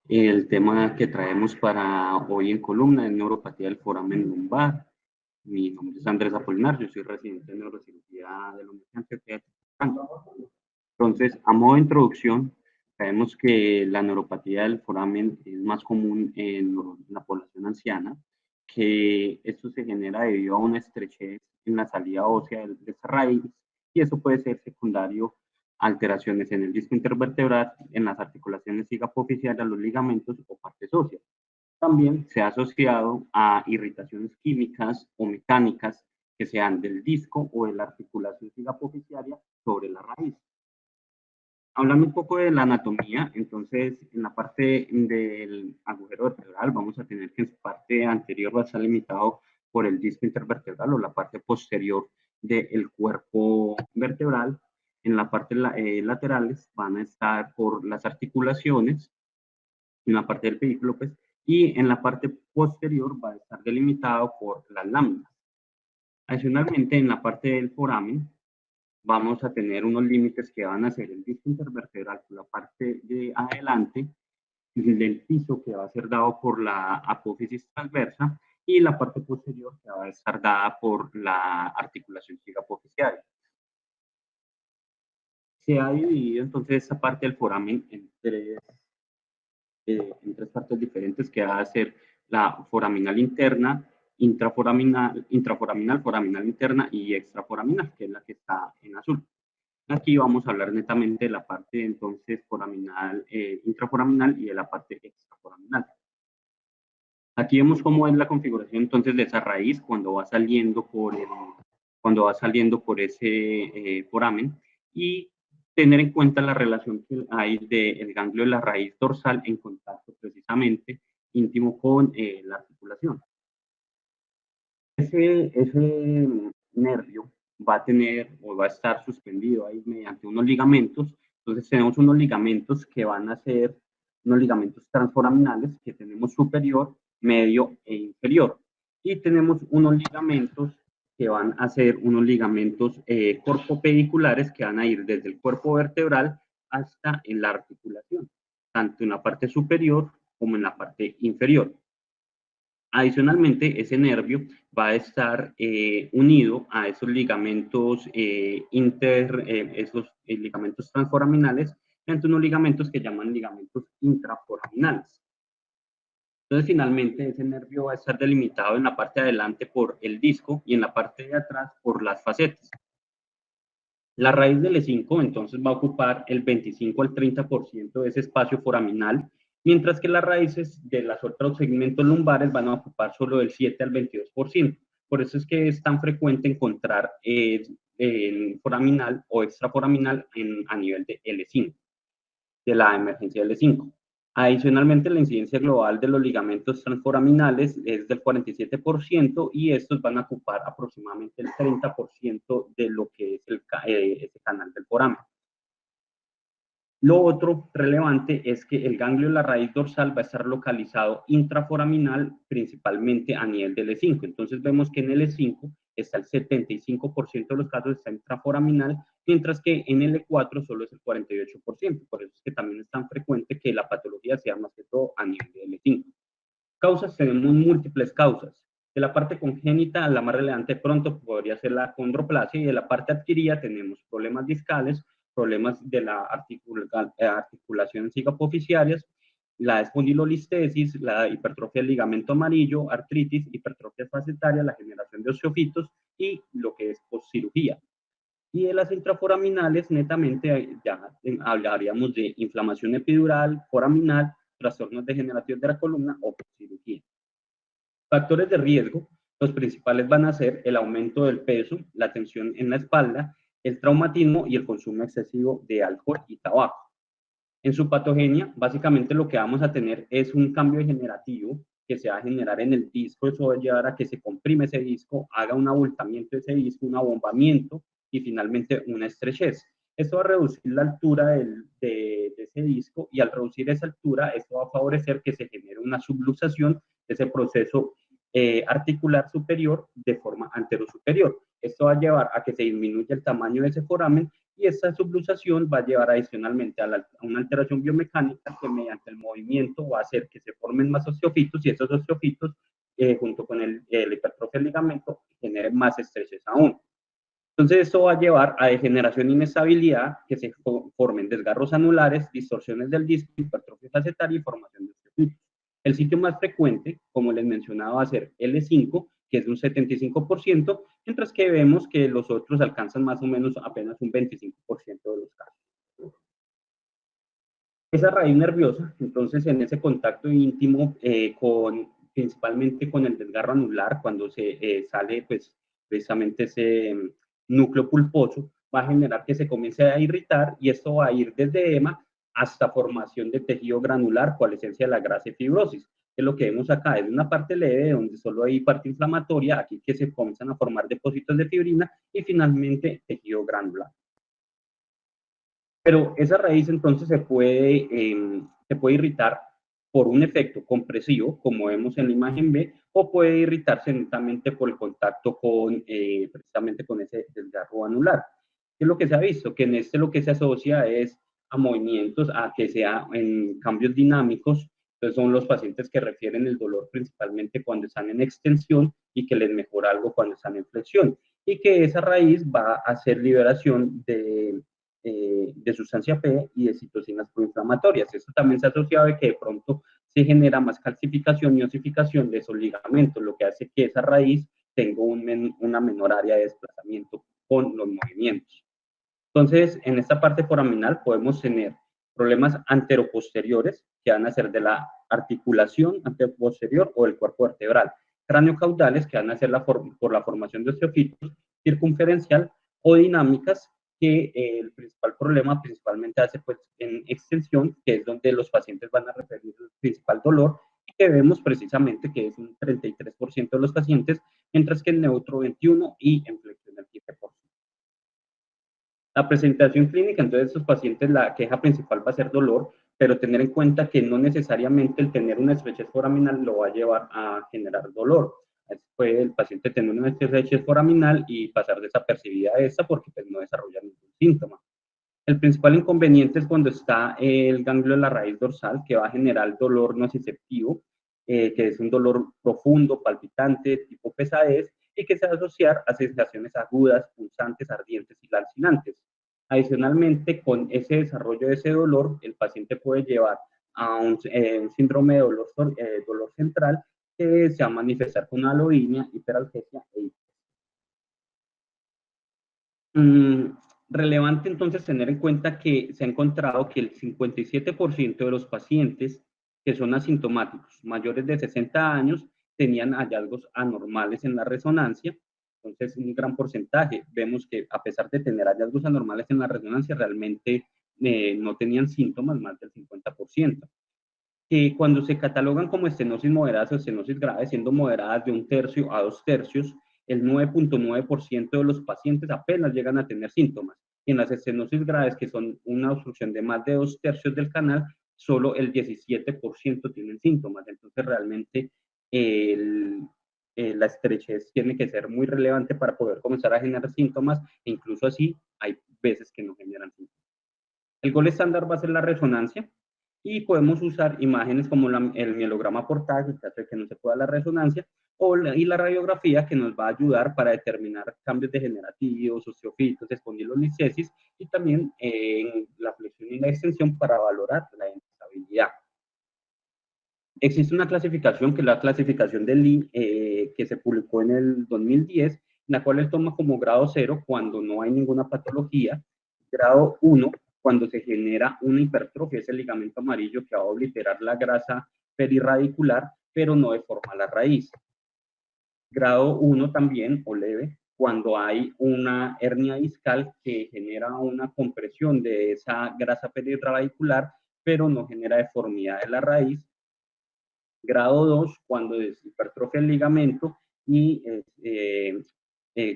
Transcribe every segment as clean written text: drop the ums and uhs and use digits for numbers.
El tema que traemos para hoy en columna es neuropatía del foramen lumbar. Mi nombre es Andrés Apolinar, yo soy residente de neurocirugía de la Universidad de Antioquia. Entonces, a modo de introducción, sabemos que la neuropatía del foramen es más común en la población anciana, que esto se genera debido a una estrechez en la salida ósea de esa raíz, y eso puede ser secundario a alteraciones en el disco intervertebral, en las articulaciones sigapofisiales, los ligamentos o partes óseas. También se ha asociado a irritaciones químicas o mecánicas que sean del disco o de la articulación sigapofisiaria sobre la raíz. Hablando un poco de la anatomía, entonces en la parte del agujero vertebral vamos a tener que en su parte anterior va a estar limitado por el disco intervertebral o la parte posterior del cuerpo vertebral. En la parte laterales van a estar por las articulaciones, en la parte del pedículo, pues, y en la parte posterior va a estar delimitado por las láminas. Adicionalmente, en la parte del foramen vamos a tener unos límites que van a ser el disco intervertebral por la parte de adelante del piso que va a ser dado por la apófisis transversa y la parte posterior que va a estar dada por la articulación sigapofisial. Se ha dividido entonces esta parte del foramen en tres partes diferentes que va a ser la foraminal interna, intraforaminal, foraminal interna y extraforaminal, que es la que está en azul. Aquí vamos a hablar netamente de la parte entonces foraminal, intraforaminal y de la parte extraforaminal. Aquí vemos cómo es la configuración entonces de esa raíz cuando va saliendo por ese foramen, y tener en cuenta la relación que hay del ganglio de la raíz dorsal en contacto precisamente íntimo con la articulación. Ese nervio va a tener o va a estar suspendido ahí mediante unos ligamentos. Entonces tenemos unos ligamentos que van a ser unos ligamentos transforaminales que tenemos superior, medio e inferior. Y tenemos unos ligamentos que van a ser unos ligamentos corpopediculares que van a ir desde el cuerpo vertebral hasta en la articulación, tanto en la parte superior como en la parte inferior. Adicionalmente, ese nervio va a estar unido a esos ligamentos esos ligamentos transforaminales, entre unos ligamentos que llaman ligamentos intraforaminales. Entonces, finalmente, ese nervio va a estar delimitado en la parte de adelante por el disco y en la parte de atrás por las facetas. La raíz del E5 entonces va a ocupar el 25 al 30% de ese espacio foraminal, mientras que las raíces de los otros segmentos lumbares van a ocupar solo del 7 al 22%. Por eso es que es tan frecuente encontrar el foraminal o extraforaminal a nivel de L5, de la emergencia L5. Adicionalmente, la incidencia global de los ligamentos transforaminales es del 47% y estos van a ocupar aproximadamente el 30% de lo que es ese canal del foramen. Lo otro relevante es que el ganglio de la raíz dorsal va a estar localizado intraforaminal, principalmente a nivel del E5. Entonces vemos que en el E5 está el 75% de los casos está intraforaminal, mientras que en el E4 solo es el 48%. Por eso es que también es tan frecuente que la patología sea más que todo a nivel del E5. Causas, tenemos múltiples causas. De la parte congénita, la más relevante pronto podría ser la condroplasia, y de la parte adquirida tenemos problemas discales, problemas de la articulación sigapofisiarias, la espondilolistesis, la hipertrofia del ligamento amarillo, artritis, hipertrofia facetaria, la generación de osteofitos y lo que es postcirugía. Y de las intraforaminales, netamente ya hablaríamos de inflamación epidural, foraminal, trastornos degenerativos de la columna o postcirugía. Factores de riesgo, los principales van a ser el aumento del peso, la tensión en la espalda, el traumatismo y el consumo excesivo de alcohol y tabaco. En su patogenia, básicamente lo que vamos a tener es un cambio degenerativo que se va a generar en el disco. Eso va a llevar a que se comprime ese disco, haga un abultamiento de ese disco, un abombamiento y finalmente una estrechez. Esto va a reducir la altura de ese disco, y al reducir esa altura, esto va a favorecer que se genere una subluxación de ese proceso articular superior de forma anterosuperior. Esto va a llevar a que se disminuya el tamaño de ese foramen y esta subluxación va a llevar adicionalmente a una alteración biomecánica que mediante el movimiento va a hacer que se formen más osteofitos y esos osteofitos, junto con el hipertrofia del ligamento, generen más estrechez aún. Entonces, esto va a llevar a degeneración e inestabilidad, que se formen desgarros anulares, distorsiones del disco, hipertrofia facetaria y formación de osteofitos. El sitio más frecuente, como les mencionaba, va a ser L5, que es de un 75%, mientras que vemos que los otros alcanzan más o menos apenas un 25% de los casos. Esa raíz nerviosa, entonces, en ese contacto íntimo principalmente con el desgarro anular, cuando se sale pues precisamente ese núcleo pulposo, va a generar que se comience a irritar, y esto va a ir desde edema hasta formación de tejido granular, coalescencia de la grasa y fibrosis. Que lo que vemos acá es una parte leve donde solo hay parte inflamatoria, aquí que se comienzan a formar depósitos de fibrina, y finalmente tejido granular. Pero esa raíz entonces se puede irritar por un efecto compresivo, como vemos en la imagen B, o puede irritarse netamente por el contacto precisamente con ese desgarro anular. ¿Qué es lo que se ha visto? Que en este lo que se asocia es a movimientos, a que sea en cambios dinámicos. Entonces son los pacientes que refieren el dolor principalmente cuando están en extensión y que les mejora algo cuando están en flexión. Y que esa raíz va a hacer liberación de sustancia P y de citocinas proinflamatorias. Esto también se ha asociado de que de pronto se genera más calcificación y osificación de esos ligamentos, lo que hace que esa raíz tenga una menor área de desplazamiento con los movimientos. Entonces, en esta parte foraminal podemos tener problemas anteroposteriores, que van a ser de la articulación anteroposterior o del cuerpo vertebral, craneocaudales, que van a ser por la formación de osteofitos, circunferencial o dinámicas, que el principal problema principalmente hace pues en extensión, que es donde los pacientes van a referir el principal dolor, y que vemos precisamente que es un 33% de los pacientes, mientras que en neutro 21% y en flexión el 15%. La presentación clínica, entonces, estos pacientes, la queja principal va a ser dolor, pero tener en cuenta que no necesariamente el tener una estrechez foraminal lo va a llevar a generar dolor. Puede el paciente tener una estrechez foraminal y pasar desapercibida esta porque pues, no desarrolla ningún síntoma. El principal inconveniente es cuando está el ganglio de la raíz dorsal, que va a generar dolor nociceptivo, que es un dolor profundo, palpitante, tipo pesadez, y que se va a asociar a sensaciones agudas, pulsantes, ardientes y lancinantes. Adicionalmente, con ese desarrollo de ese dolor, el paciente puede llevar a un síndrome de dolor central, que se va a manifestar con aloinia, hiperalgesia e relevante entonces tener en cuenta que se ha encontrado que el 57% de los pacientes que son asintomáticos mayores de 60 años tenían hallazgos anormales en la resonancia. Entonces, un gran porcentaje. Vemos que a pesar de tener hallazgos anormales en la resonancia, realmente no tenían síntomas, más del 50%. Que cuando se catalogan como estenosis moderadas o estenosis grave, siendo moderadas de 1/3 a 2/3, el 9.9% de los pacientes apenas llegan a tener síntomas. Y en las estenosis graves, que son una obstrucción de más de 2/3 del canal, solo el 17% tienen síntomas. Entonces, realmente la estrechez tiene que ser muy relevante para poder comenzar a generar síntomas, e incluso así hay veces que no generan síntomas. El gol estándar va a ser la resonancia, y podemos usar imágenes como el mielograma por TAC, en caso de que no se pueda la resonancia, y la radiografía, que nos va a ayudar para determinar cambios degenerativos, osteofitos, espondiloliscesis, y también en la flexión y la extensión para valorar la inestabilidad. Existe una clasificación, que es la clasificación de Lee, que se publicó en el 2010, en la cual él toma como grado 0 cuando no hay ninguna patología, grado 1 cuando se genera una hipertrofia, ese ligamento amarillo que va a obliterar la grasa perirradicular, pero no deforma la raíz. Grado 1 también, o leve, cuando hay una hernia discal que genera una compresión de esa grasa perirradicular, pero no genera deformidad de la raíz. Grado 2, cuando es hipertrofia del ligamento y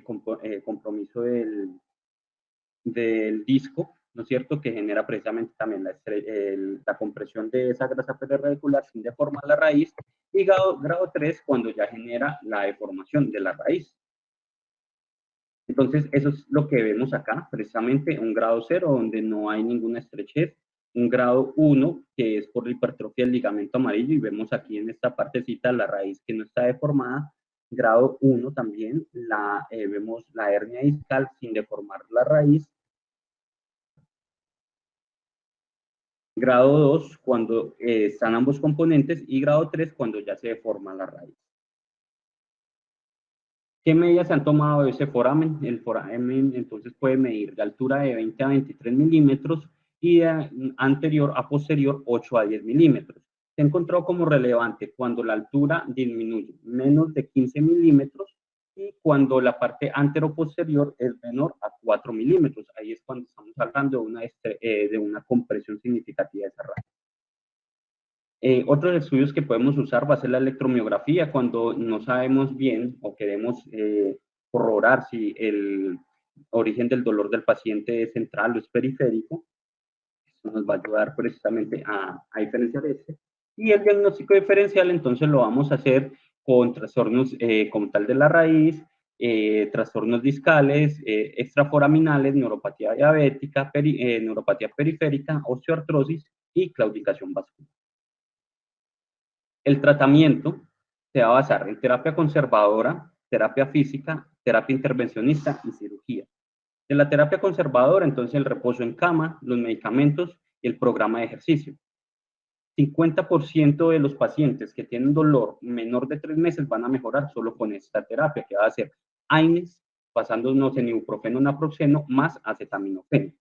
compromiso del disco, ¿no es cierto?, que genera precisamente también la compresión de esa grasa perirradicular sin deformar la raíz. Y grado 3, cuando ya genera la deformación de la raíz. Entonces, eso es lo que vemos acá, precisamente un grado 0, donde no hay ninguna estrechez, un grado 1, que es por la hipertrofia del ligamento amarillo, y vemos aquí en esta partecita la raíz que no está deformada. Grado 1 también, vemos la hernia discal sin deformar la raíz. Grado 2, cuando están ambos componentes, y grado 3, cuando ya se deforma la raíz. ¿Qué medidas se han tomado de ese foramen? El foramen entonces puede medir de altura de 20 a 23 milímetros y de anterior a posterior 8 a 10 milímetros. Se ha encontrado como relevante cuando la altura disminuye menos de 15 milímetros y cuando la parte antero-posterior es menor a 4 milímetros. Ahí es cuando estamos hablando de una compresión significativa de esa raíz. Otros estudios que podemos usar va a ser la electromiografía cuando no sabemos bien o queremos corroborar si el origen del dolor del paciente es central o es periférico. Eso nos va a ayudar precisamente a diferenciar este. Y el diagnóstico diferencial entonces lo vamos a hacer con trastornos como tal de la raíz, trastornos discales, extraforaminales, neuropatía diabética, neuropatía periférica, osteoartrosis y claudicación vascular. El tratamiento se va a basar en terapia conservadora, terapia física, terapia intervencionista y cirugía. De la terapia conservadora, entonces el reposo en cama, los medicamentos y el programa de ejercicio. 50% de los pacientes que tienen dolor menor de 3 meses van a mejorar solo con esta terapia, que va a ser AINES, basándonos en ibuprofeno, naproxeno, más acetaminofeno.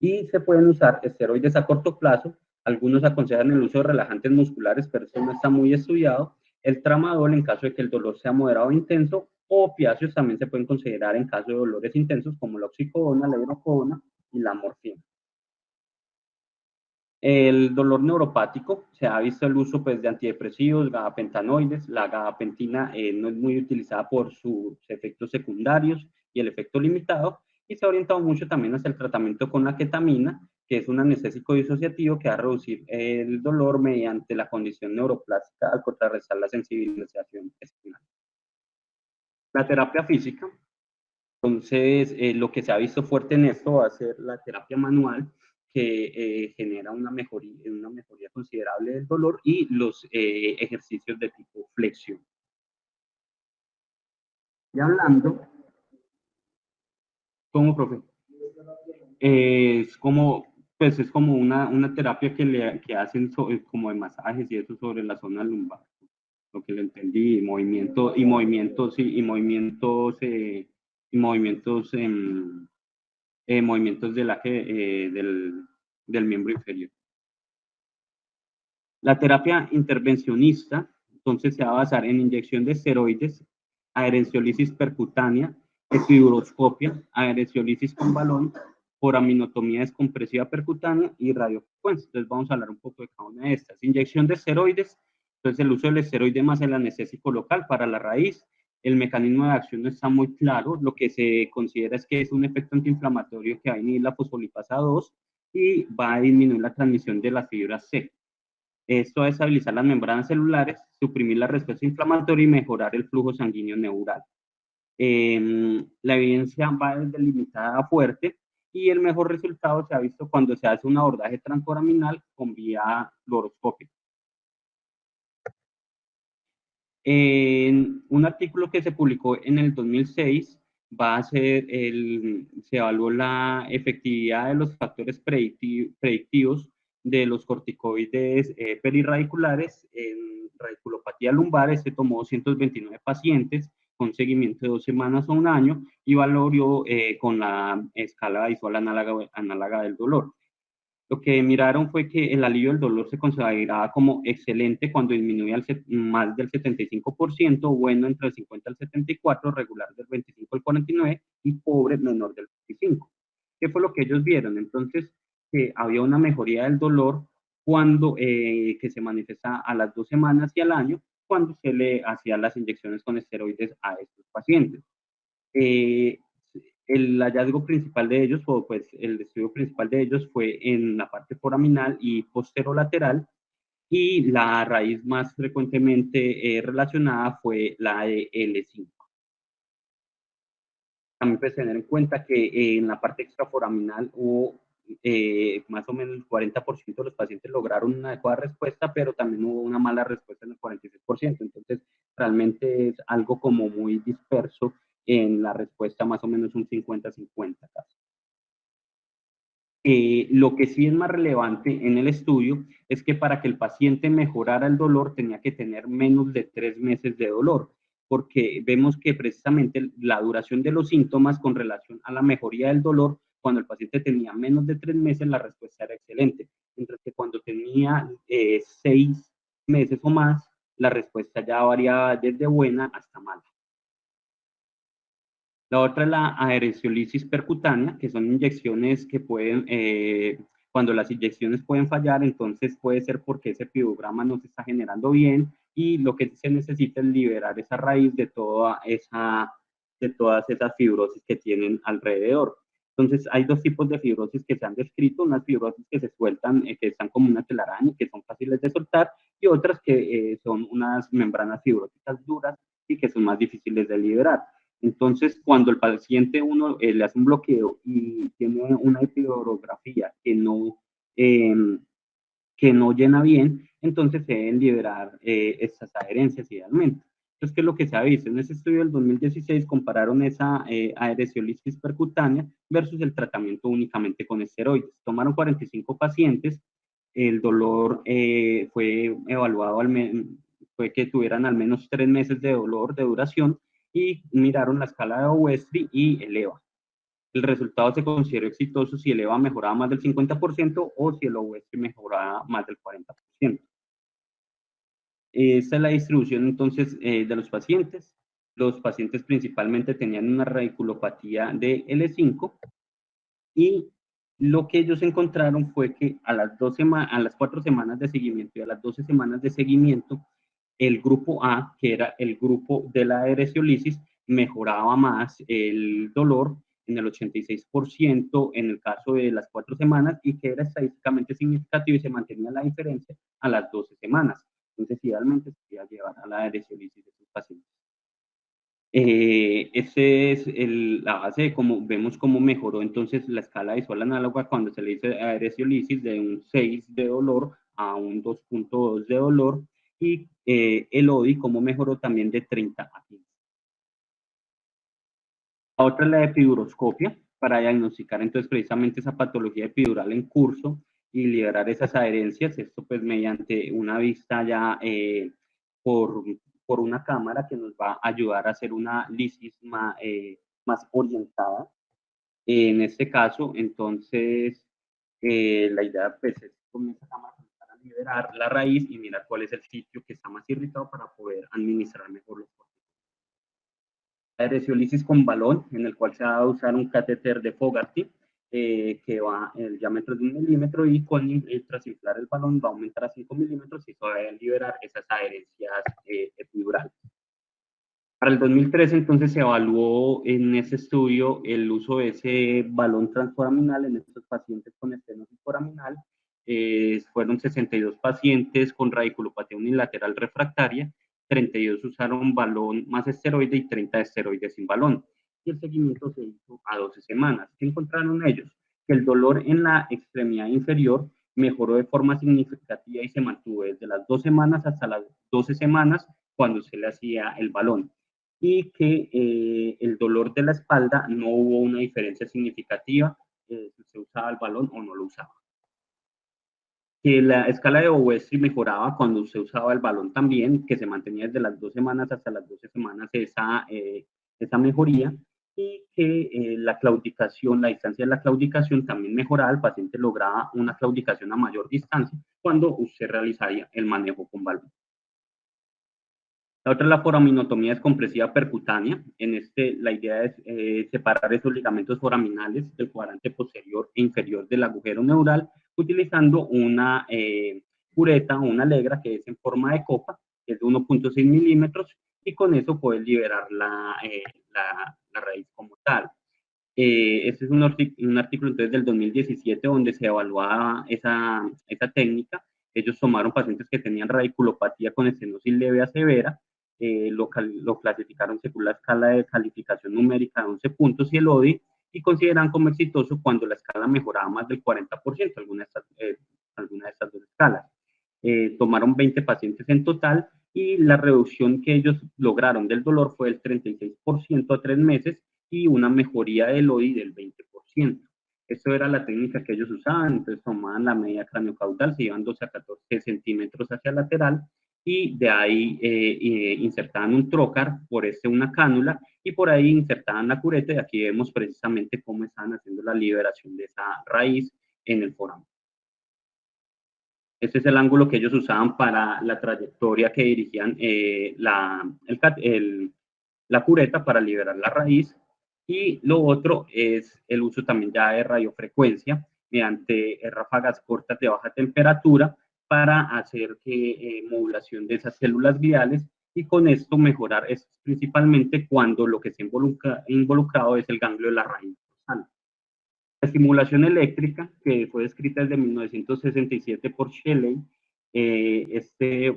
Y se pueden usar esteroides a corto plazo. Algunos aconsejan el uso de relajantes musculares, pero esto no está muy estudiado. El tramadol en caso de que el dolor sea moderado o intenso, o opiáceos también se pueden considerar en caso de dolores intensos, como la oxicodona, la hidrocodona y la morfina. El dolor neuropático, se ha visto el uso pues, de antidepresivos, gabapentinoides. La gabapentina no es muy utilizada por sus efectos secundarios y el efecto limitado, y se ha orientado mucho también hacia el tratamiento con la ketamina, que es un anestésico disociativo que va a reducir el dolor mediante la condición neuroplástica al contrarrestar la sensibilización espinal. La terapia física, entonces, lo que se ha visto fuerte en esto va a ser la terapia manual, que genera una mejoría considerable del dolor, y los ejercicios de tipo flexión. Y hablando, ¿cómo, profe? Es como, pues es como una terapia que hacen como de masajes y eso sobre la zona lumbar, lo que le entendí, movimientos del miembro inferior. La terapia intervencionista, entonces, se va a basar en inyección de esteroides, adherenciolisis percutánea, epiduroscopia, adherenciolisis con balón, foraminotomía descompresiva percutánea y radiofrecuencia. Entonces, vamos a hablar un poco de cada una de estas. Inyección de esteroides, entonces el uso del esteroide más el anestésico local para la raíz. El mecanismo de acción no está muy claro. Lo que se considera es que es un efecto antiinflamatorio que va a inhibir la fosfolipasa 2 y va a disminuir la transmisión de las fibras C. Esto va a estabilizar las membranas celulares, suprimir la respuesta inflamatoria y mejorar el flujo sanguíneo neural. La evidencia va desde limitada a fuerte, y el mejor resultado se ha visto cuando se hace un abordaje transforaminal con vía fluoroscópica. En un artículo que se publicó en el 2006, se evaluó la efectividad de los factores predictivos de los corticoides perirradiculares en radiculopatía lumbar. Se tomó 229 pacientes con seguimiento de 2 semanas o un año y valoró con la escala visual análoga del dolor. Lo que miraron fue que el alivio del dolor se consideraba como excelente cuando disminuía más del 75%, bueno entre el 50 al 74%, regular del 25 al 49% y pobre menor del 25%. ¿Qué fue lo que ellos vieron? Entonces, que había una mejoría del dolor que se manifiesta a las 2 semanas y al año, cuando se le hacían las inyecciones con esteroides a estos pacientes. Eh, el hallazgo principal de ellos, o pues el estudio principal de ellos, fue en la parte foraminal y posterolateral, y la raíz más frecuentemente relacionada fue la de L5. También puedes tener en cuenta que en la parte extraforaminal hubo más o menos el 40% de los pacientes lograron una adecuada respuesta, pero también hubo una mala respuesta en el 46%. Entonces, realmente es algo como muy disperso en la respuesta, más o menos un 50-50 casi. Lo que sí es más relevante en el estudio es que para que el paciente mejorara el dolor tenía que tener menos de 3 meses de dolor, porque vemos que precisamente la duración de los síntomas con relación a la mejoría del dolor, cuando el paciente tenía menos de 3 meses, la respuesta era excelente, mientras que cuando tenía 6 meses o más, la respuesta ya variaba desde buena hasta mala. La otra es la aeresiolisis percutánea, que son inyecciones que pueden, cuando las inyecciones pueden fallar, entonces puede ser porque ese epidograma no se está generando bien y lo que se necesita es liberar esa raíz de todas esas fibrosis que tienen alrededor. Entonces, hay dos tipos de fibrosis que se han descrito, unas fibrosis que se sueltan, que están como una telaraña, que son fáciles de soltar, y otras que son unas membranas fibróticas duras y que son más difíciles de liberar. Entonces, cuando el paciente uno le hace un bloqueo y tiene una epidurografía eh, que no llena bien, entonces se deben liberar estas adherencias idealmente. Entonces, ¿qué es lo que se ha visto? En ese estudio del 2016 compararon esa adheresiolisis percutánea versus el tratamiento únicamente con esteroides. Tomaron 45 pacientes, el dolor fue evaluado, fue que tuvieran al menos 3 meses de dolor de duración y miraron la escala de Owestri y el EVA. El resultado se consideró exitoso si el EVA mejoraba más del 50% o si el Owestri mejoraba más del 40%. Esta es la distribución entonces de los pacientes. Los pacientes principalmente tenían una radiculopatía de L5 y lo que ellos encontraron fue que a las 4 semanas de seguimiento y a las 12 semanas de seguimiento, el grupo A, que era el grupo de la adheresiolisis, mejoraba más el dolor en el 86% en el caso de las 4 semanas y que era estadísticamente significativo y se mantenía la diferencia a las 12 semanas. Entonces, idealmente se podía llevar a la adheresiolisis de sus pacientes. Ese es la base de cómo vemos cómo mejoró entonces la escala visual análoga cuando se le hizo adheresiolisis de un 6 de dolor a un 2.2 de dolor y el ODI cómo mejoró también de 30 a 15. La otra es la epiduroscopia para diagnosticar entonces precisamente esa patología epidural en curso y liberar esas adherencias, esto pues mediante una vista ya por, por una cámara que nos va a ayudar a hacer una lisis más orientada. En este caso, entonces, la idea pues es con esa cámara a liberar la raíz y mirar cuál es el sitio que está más irritado para poder administrar mejor los cortes. La adheresiolisis con balón, en el cual se va a usar un catéter de Fogarty, que va en el diámetro de 1 milímetro y tras inflar el balón va a aumentar a 5 milímetros y eso va a liberar esas adherencias epidurales. Para el 2013 entonces se evaluó en ese estudio el uso de ese balón transforaminal en estos pacientes con estenosis foraminal. Fueron 62 pacientes con radiculopatía unilateral refractaria, 32 usaron balón más esteroide y 30 esteroides sin balón. Y el seguimiento se hizo a 12 semanas. ¿Qué encontraron ellos? Que el dolor en la extremidad inferior mejoró de forma significativa y se mantuvo desde las 2 semanas hasta las 12 semanas cuando se le hacía el balón y que el dolor de la espalda no hubo una diferencia significativa si se usaba el balón o no lo usaba. Que la escala de Owestri mejoraba cuando se usaba el balón también, que se mantenía desde las 2 semanas hasta las 12 semanas esa mejoría, y que la claudicación, la distancia de la claudicación también mejoraba, el paciente lograba una claudicación a mayor distancia cuando usted realizaría el manejo con balón. La otra es la foraminotomía descompresiva percutánea. En la idea es separar esos ligamentos foraminales del cuadrante posterior e inferior del agujero neural utilizando una cureta o una legra que es en forma de copa, que es de 1.6 milímetros, y con eso poder liberar la raíz como tal. Este es un artículo entonces del 2017 donde se evaluaba esa técnica. Ellos tomaron pacientes que tenían radiculopatía con estenosis leve a severa, lo clasificaron según la escala de calificación numérica de 11 puntos y el ODI, y consideran como exitoso cuando la escala mejoraba más del 40%, alguna de estas dos escalas. Tomaron 20 pacientes en total y la reducción que ellos lograron del dolor fue del 36% a 3 meses y una mejoría del ODI del 20%. Eso era la técnica que ellos usaban, entonces tomaban la media craniocaudal, se iban 12 a 14 centímetros hacia lateral y de ahí insertaban un trocar, por una cánula, y por ahí insertaban la cureta, y aquí vemos precisamente cómo estaban haciendo la liberación de esa raíz en el foramen. Este es el ángulo que ellos usaban para la trayectoria que dirigían la cureta para liberar la raíz. Y lo otro es el uso también ya de radiofrecuencia mediante ráfagas cortas de baja temperatura para hacer modulación de esas células gliales, y con esto mejorar es principalmente cuando lo que se involucrado es el ganglio de la raíz dorsal. La estimulación eléctrica, que fue descrita desde 1967 por Shelley, se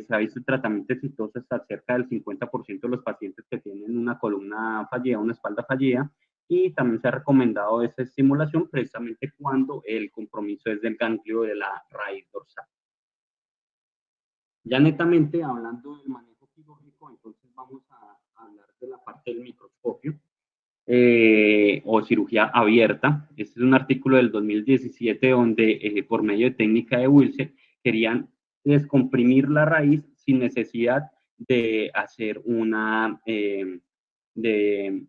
ha visto el tratamiento exitoso hasta cerca del 50% de los pacientes que tienen una columna fallida, una espalda fallida, y también se ha recomendado esa estimulación precisamente cuando el compromiso es del ganglio de la raíz dorsal. Ya netamente hablando del manejo quirúrgico, entonces vamos a hablar de la parte del microscopio. O cirugía abierta. Este es un artículo del 2017 donde por medio de técnica de Wilson querían descomprimir la raíz sin necesidad de hacer de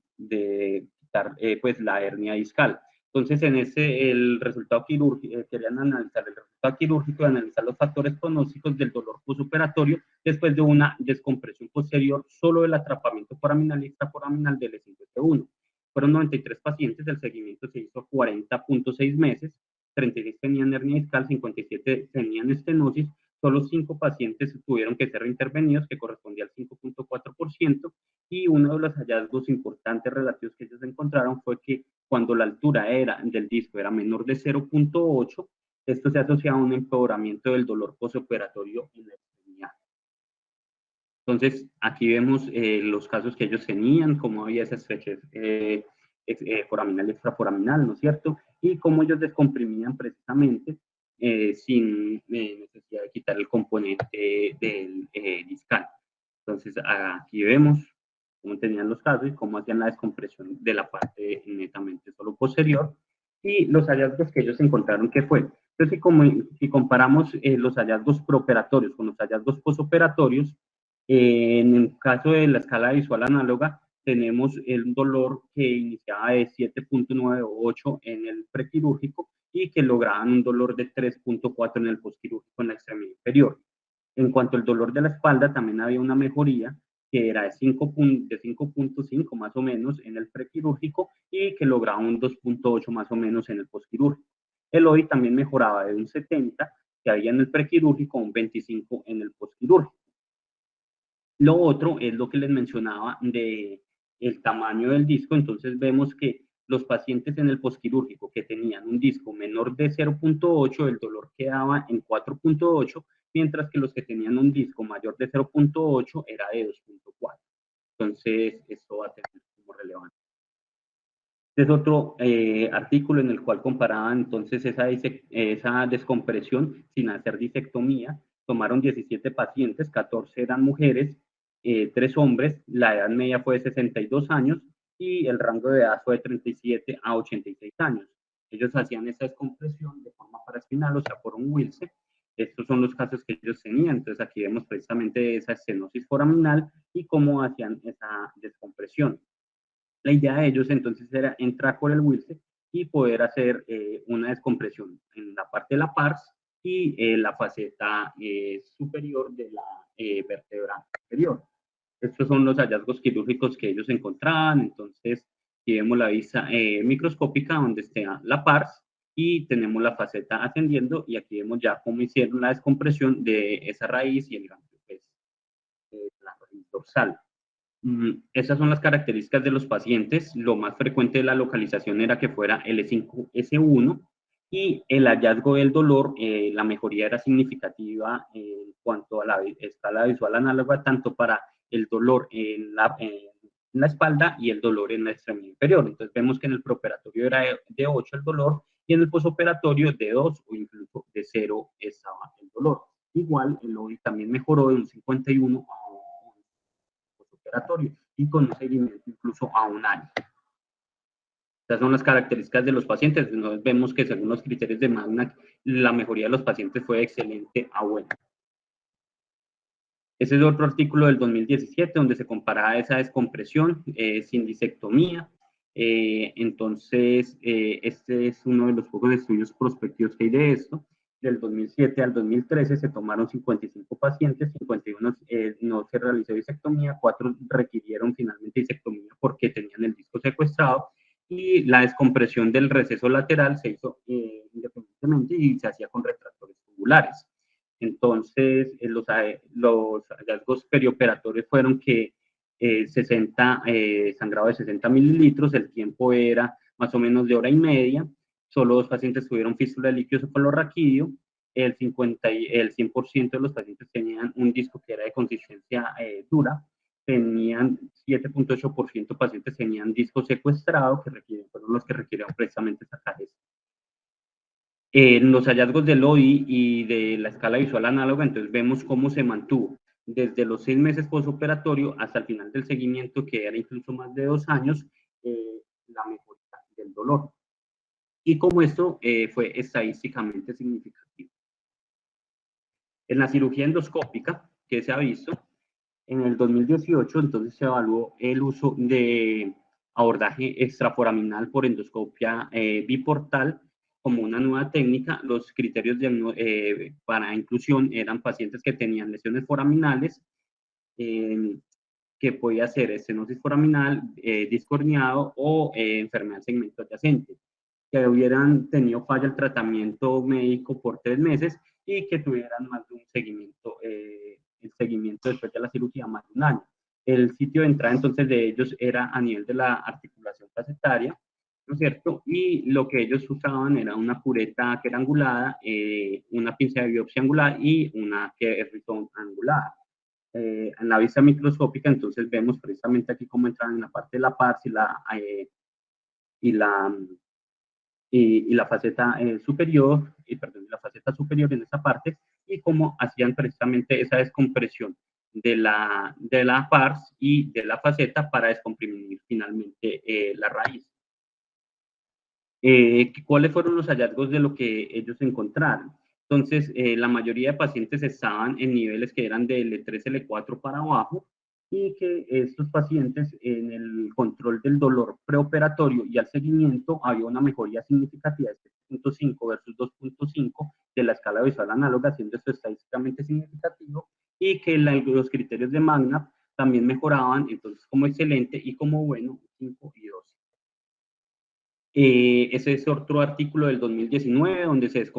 quitar pues la hernia discal. Entonces, el resultado quirúrgico, querían analizar el resultado quirúrgico y analizar los factores pronósticos del dolor postoperatorio después de una descompresión posterior solo del atrapamiento foraminal y extraforaminal del E5F1. Fueron 93 pacientes, el seguimiento se hizo 40.6 meses, 36 tenían hernia discal, 57 tenían estenosis, solo 5 pacientes tuvieron que ser reintervenidos, que correspondía al 5.4%, y uno de los hallazgos importantes relativos que ellos encontraron fue que cuando la altura del disco era menor de 0.8, esto se asociaba a un empeoramiento del dolor postoperatorio en la extremidad. Entonces, aquí vemos los casos que ellos tenían, cómo había esa estrechez foraminal y extraforaminal, ¿no es cierto? Y cómo ellos descomprimían precisamente sin necesidad de quitar el componente del discal. Entonces, aquí vemos cómo tenían los casos y cómo hacían la descompresión de la parte netamente solo posterior, y los hallazgos que ellos encontraron, ¿qué fue? Entonces, si comparamos los hallazgos preoperatorios con los hallazgos posoperatorios, en el caso de la escala visual análoga, tenemos el dolor que iniciaba de 7.98 en el prequirúrgico y que lograban un dolor de 3.4 en el postquirúrgico en la extremidad inferior. En cuanto al dolor de la espalda, también había una mejoría que era de 5.5 más o menos en el prequirúrgico y que lograba un 2.8 más o menos en el postquirúrgico. El OI también mejoraba de un 70 que había en el prequirúrgico a un 25 en el postquirúrgico. Lo otro es lo que les mencionaba de el tamaño del disco. Entonces vemos que los pacientes en el postquirúrgico que tenían un disco menor de 0.8, el dolor quedaba en 4.8, mientras que los que tenían un disco mayor de 0.8 era de 2.4. Entonces, esto va a tener como relevante. Este es otro artículo en el cual comparaban entonces esa descompresión sin hacer disectomía. Tomaron 17 pacientes, 14 eran mujeres, 3 hombres, la edad media fue de 62 años y el rango de edad fue de 37 a 86 años. Ellos hacían esa descompresión de forma paraespinal, o sea, por un Wilson. Estos son los casos que ellos tenían. Entonces aquí vemos precisamente esa estenosis foraminal y cómo hacían esa descompresión. La idea de ellos entonces era entrar por el Wilson y poder hacer una descompresión en la parte de la pars y la faceta superior de la vértebra inferior. Estos son los hallazgos quirúrgicos que ellos encontraban. Entonces, aquí vemos la vista microscópica donde está la pars y tenemos la faceta ascendiendo, y aquí vemos ya cómo hicieron la descompresión de esa raíz y el ganglio, pues, la raíz dorsal. Esas son las características de los pacientes. Lo más frecuente de la localización era que fuera L5S1, y el hallazgo del dolor, la mejoría era significativa en cuanto a la escala visual análoga, tanto para el dolor en la espalda y el dolor en la extremidad inferior. Entonces vemos que en el preoperatorio era de 8 el dolor y en el posoperatorio de 2 o incluso de 0 estaba el dolor. Igual el OI también mejoró de un 51 a un posoperatorio y con un seguimiento incluso a un año. Estas son las características de los pacientes. Nos vemos que según los criterios de Magna, la mejoría de los pacientes fue excelente a buena. Ese es otro artículo del 2017 donde se comparaba esa descompresión sin disectomía. Entonces, este es uno de los pocos estudios prospectivos que hay de esto. Del 2007 al 2013 se tomaron 55 pacientes, 51 no se realizó disectomía, 4 requirieron finalmente disectomía porque tenían el disco secuestrado y la descompresión del receso lateral se hizo independientemente y se hacía con retractores tubulares. Entonces, los hallazgos perioperatorios fueron que 60, sangrado de 60 mililitros, el tiempo era más o menos de hora y media, solo 2 pacientes tuvieron fístula de líquido cefalorraquídeo, el 100% de los pacientes tenían un disco que era de consistencia dura, tenían 7.8% pacientes tenían disco secuestrado, que fueron los que requirieron precisamente sacar esto. En los hallazgos del OI y de la escala visual análoga, entonces vemos cómo se mantuvo desde los 6 meses postoperatorio hasta el final del seguimiento, que era incluso más de 2 años, la mejoría del dolor. Y cómo esto fue estadísticamente significativo. En la cirugía endoscópica, que se ha visto, en el 2018, entonces se evaluó el uso de abordaje extraforaminal por endoscopia biportal como una nueva técnica. Los criterios para inclusión eran pacientes que tenían lesiones foraminales, que podía ser estenosis foraminal, disco herniado o enfermedad segmento adyacente, que hubieran tenido falla el tratamiento médico por 3 meses y que tuvieran más de un seguimiento, el seguimiento después de la cirugía más de un año. El sitio de entrada entonces de ellos era a nivel de la articulación placentaria, ¿no es cierto? Y lo que ellos usaban era una cureta que era angulada, una pinza de biopsia angulada y una que es rizón angulada. En la vista microscópica, entonces vemos precisamente aquí cómo entran en la parte de la pars y la faceta superior, la faceta superior en esta parte, y cómo hacían precisamente esa descompresión de la pars y de la faceta para descomprimir finalmente la raíz. ¿Cuáles fueron los hallazgos de lo que ellos encontraron? Entonces, la mayoría de pacientes estaban en niveles que eran de L3, L4 para abajo, y que estos pacientes en el control del dolor preoperatorio y al seguimiento había una mejoría significativa de 7.5 versus 2.5 de la escala visual análoga, siendo esto estadísticamente significativo, y que los criterios de Magna también mejoraban, entonces como excelente y como bueno, 5 y 2. Ese es otro artículo del 2019 donde se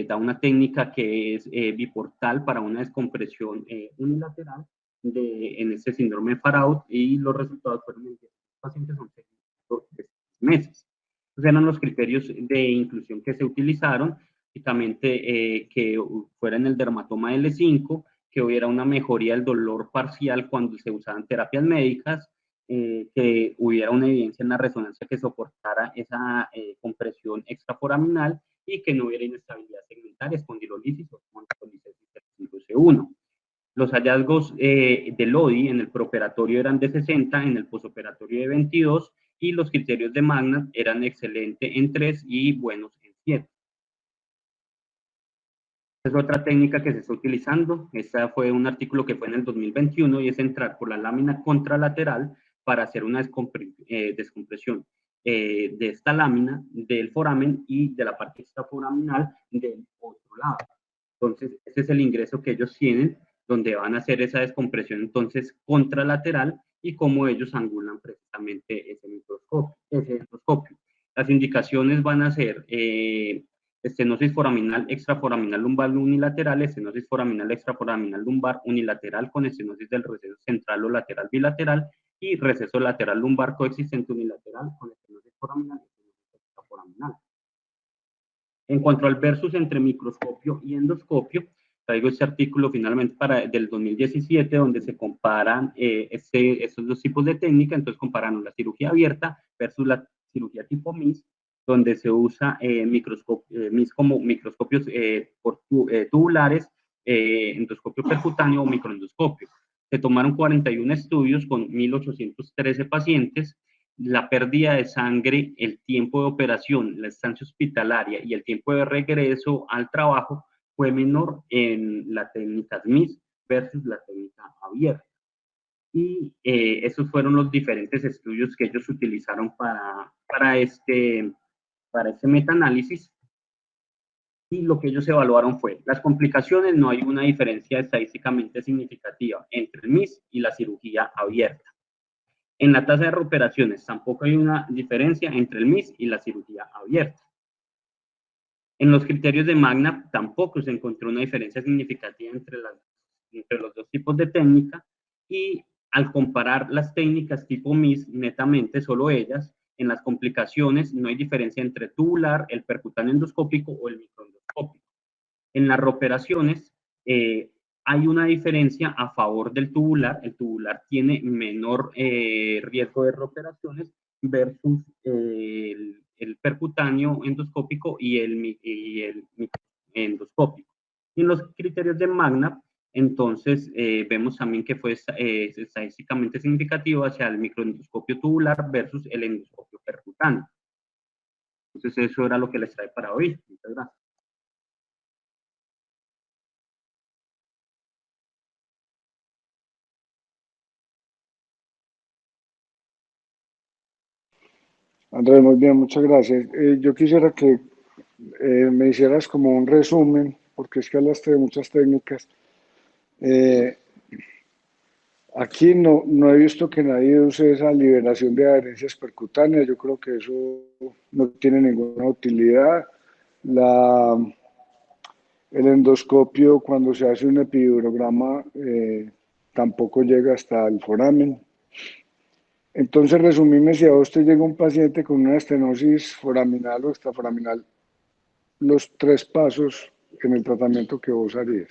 da una técnica que es biportal para una descompresión unilateral en este síndrome de Faraut, y los resultados fueron en 10 pacientes son seguidos de 6 meses. Entonces eran los criterios de inclusión que se utilizaron, básicamente que fuera en el dermatoma L5, que hubiera una mejoría del dolor parcial cuando se usaban terapias médicas, que hubiera una evidencia en la resonancia que soportara esa compresión extraforaminal y que no hubiera inestabilidad segmentaria, espondilolisis o espondilolisis C1. Los hallazgos del ODI en el preoperatorio eran de 60, en el posoperatorio de 22, y los criterios de Magna eran excelente en 3 y buenos en 7. Es otra técnica que se está utilizando. Esta fue un artículo que fue en el 2021 y es entrar por la lámina contralateral para hacer una descompresión de esta lámina, del foramen y de la parte extraforaminal del otro lado. Entonces, ese es el ingreso que ellos tienen, donde van a hacer esa descompresión entonces contralateral y cómo ellos angulan precisamente ese endoscopio. Las indicaciones van a ser estenosis foraminal extraforaminal lumbar unilateral, estenosis foraminal extraforaminal lumbar unilateral con estenosis del receso central o lateral bilateral y receso lateral lumbar coexistente unilateral con estenosis foraminal y estenosis extraforaminal. En cuanto al versus entre microscopio y endoscopio, traigo este artículo finalmente del 2017, donde se comparan estos dos tipos de técnica. Entonces comparan la cirugía abierta versus la cirugía tipo MIS, donde se usa MIS como microscopios tubulares, endoscopio percutáneo o microendoscopio. Se tomaron 41 estudios con 1.813 pacientes. La pérdida de sangre, el tiempo de operación, la estancia hospitalaria y el tiempo de regreso al trabajo fue menor en la técnica MIS versus la técnica abierta. Y esos fueron los diferentes estudios que ellos utilizaron para este metaanálisis. Y lo que ellos evaluaron fue las complicaciones. No hay una diferencia estadísticamente significativa entre el MIS y la cirugía abierta. En la tasa de reoperaciones tampoco hay una diferencia entre el MIS y la cirugía abierta. En los criterios de Magna tampoco se encontró una diferencia significativa entre los dos tipos de técnica, y al comparar las técnicas tipo MIS, netamente solo ellas, en las complicaciones no hay diferencia entre tubular, el percutáneo endoscópico o el microendoscópico. En las reoperaciones hay una diferencia a favor del tubular. El tubular tiene menor riesgo de reoperaciones versus el percutáneo endoscópico y el endoscópico. Y en los criterios de Magna, entonces vemos también que fue estadísticamente significativo hacia el microendoscopio tubular versus el endoscopio percutáneo. Entonces eso era lo que les trae para hoy. Muchas gracias. Andrés, muy bien, muchas gracias. Yo quisiera que me hicieras como un resumen, porque es que hablaste de muchas técnicas. Aquí no he visto que nadie use esa liberación de adherencias percutáneas. Yo creo que eso no tiene ninguna utilidad. El endoscopio, cuando se hace un epidurograma, tampoco llega hasta el foramen. Entonces, resumime, si a usted llega un paciente con una estenosis foraminal o extraforaminal, los 3 pasos en el tratamiento que vos harías.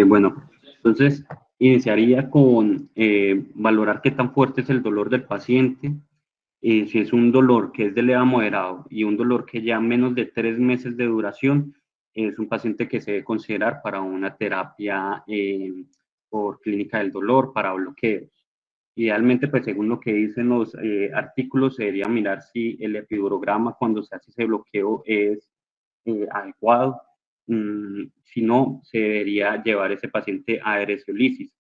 Bueno, entonces iniciaría con valorar qué tan fuerte es el dolor del paciente. Si es un dolor que es de leve a moderado y un dolor que ya menos de 3 meses de duración, es un paciente que se debe considerar para una terapia por clínica del dolor, para bloqueos. Idealmente, pues según lo que dicen los artículos, se debería mirar si el epidurograma cuando se hace ese bloqueo es adecuado. Si no, se debería llevar ese paciente a adheresiolisis.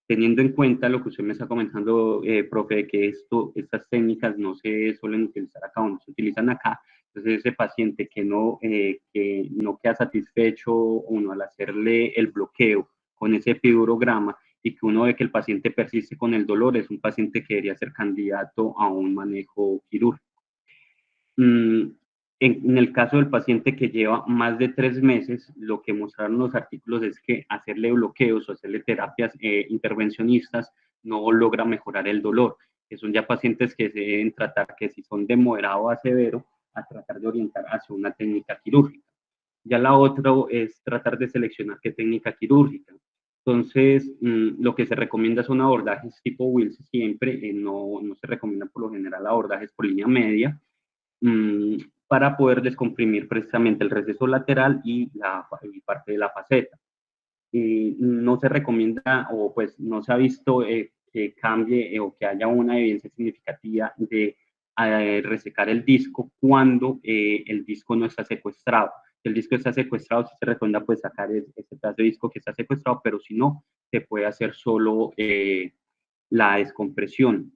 Teniendo en cuenta lo que usted me está comentando, profe, de que estas técnicas no se suelen utilizar acá o no se utilizan acá, entonces ese paciente que no queda satisfecho uno al hacerle el bloqueo con ese epidurograma y que uno ve que el paciente persiste con el dolor, es un paciente que debería ser candidato a un manejo quirúrgico. En el caso del paciente que lleva más de 3 meses, lo que mostraron los artículos es que hacerle bloqueos o hacerle terapias intervencionistas no logra mejorar el dolor, que son ya pacientes que se deben tratar, que si son de moderado a severo, a tratar de orientar hacia una técnica quirúrgica. Ya la otra es tratar de seleccionar qué técnica quirúrgica. Entonces, lo que se recomienda son abordajes tipo Wills siempre, no se recomienda por lo general abordajes por línea media, para poder descomprimir precisamente el receso lateral y parte de la faceta. No se recomienda, o pues no se ha visto que cambie o que haya una evidencia significativa de resecar el disco cuando el disco no está secuestrado. Si el disco está secuestrado, sí se recomienda pues sacar ese pedazo de disco que está secuestrado, pero si no, se puede hacer solo la descompresión.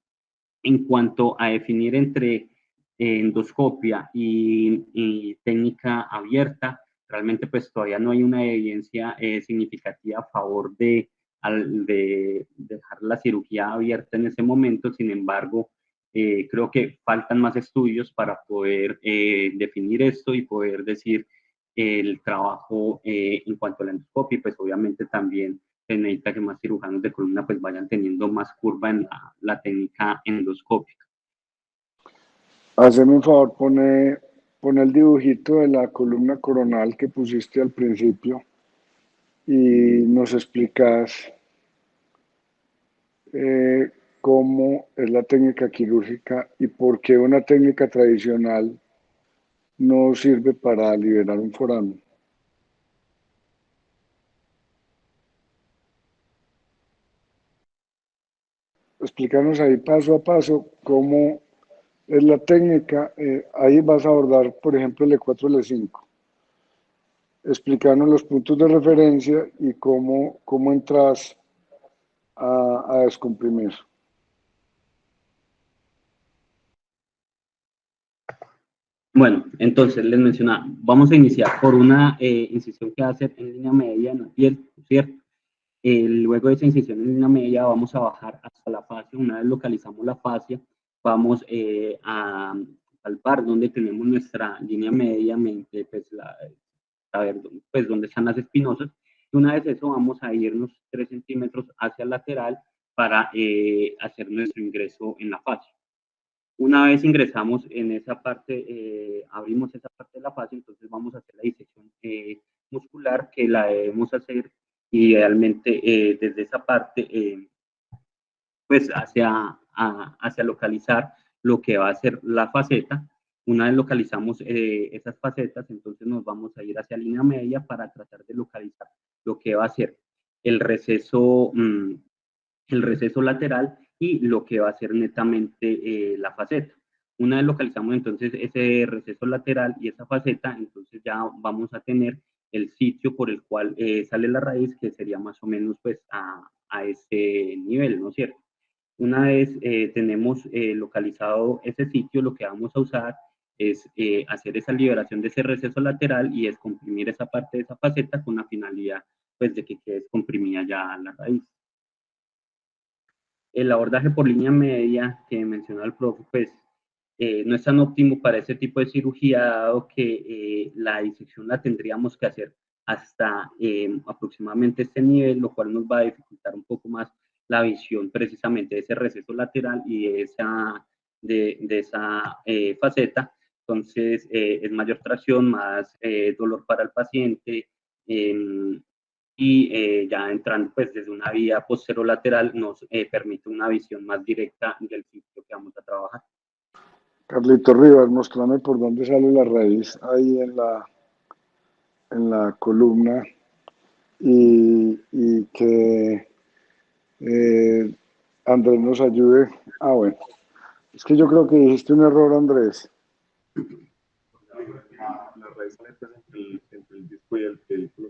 En cuanto a definir entre endoscopia y técnica abierta, realmente pues todavía no hay una evidencia significativa a favor de dejar la cirugía abierta en ese momento. Sin embargo, creo que faltan más estudios para poder definir esto y poder decir el trabajo en cuanto a la endoscopia, y pues obviamente también se necesita que más cirujanos de columna pues vayan teniendo más curva en la técnica endoscópica. Haceme un favor, pone pon el dibujito de la columna coronal que pusiste al principio y nos explicas cómo es la técnica quirúrgica y por qué una técnica tradicional no sirve para liberar un foramen. Explícanos ahí paso a paso cómo es la técnica. Ahí vas a abordar, por ejemplo, el E4 y el E5. Explícanos los puntos de referencia y cómo entras a descomprimir. Bueno, entonces les mencionaba, vamos a iniciar por una incisión que va a ser en línea media en la piel, ¿cierto? Luego de esa incisión en línea media vamos a bajar hasta la fascia. Una vez localizamos la fascia, vamos a palpar donde tenemos nuestra línea media, pues, a ver pues, dónde están las espinosas. Y una vez eso, vamos a irnos 3 centímetros hacia el lateral para hacer nuestro ingreso en la fascia. Una vez ingresamos en esa parte, abrimos esa parte de la fascia, entonces vamos a hacer la disección muscular, que la debemos hacer idealmente desde esa parte, pues hacia localizar lo que va a ser la faceta. Una vez localizamos esas facetas, entonces nos vamos a ir hacia línea media para tratar de localizar lo que va a ser el receso, el receso lateral y lo que va a ser netamente la faceta. Una vez localizamos entonces ese receso lateral y esa faceta, entonces ya vamos a tener el sitio por el cual sale la raíz, que sería más o menos pues a ese nivel, ¿no es cierto? Una vez tenemos localizado ese sitio, lo que vamos a usar es hacer esa liberación de ese receso lateral y descomprimir esa parte de esa faceta con la finalidad pues de que quede descomprimida ya la raíz. El abordaje por línea media que mencionó el profe, pues no es tan óptimo para ese tipo de cirugía, dado que la disección la tendríamos que hacer hasta aproximadamente este nivel, lo cual nos va a dificultar un poco más la visión precisamente de ese receso lateral y de esa faceta. Entonces, es mayor tracción, más dolor para el paciente, y ya entrando pues desde una vía posterolateral nos permite una visión más directa del sitio que vamos a trabajar. Carlito Rivas, mostrame por dónde sale la raíz ahí en la columna y que Andrés nos ayude. Ah, bueno. Es que yo creo que dijiste un error, Andrés. La raíz sale entre el disco y el pedículo.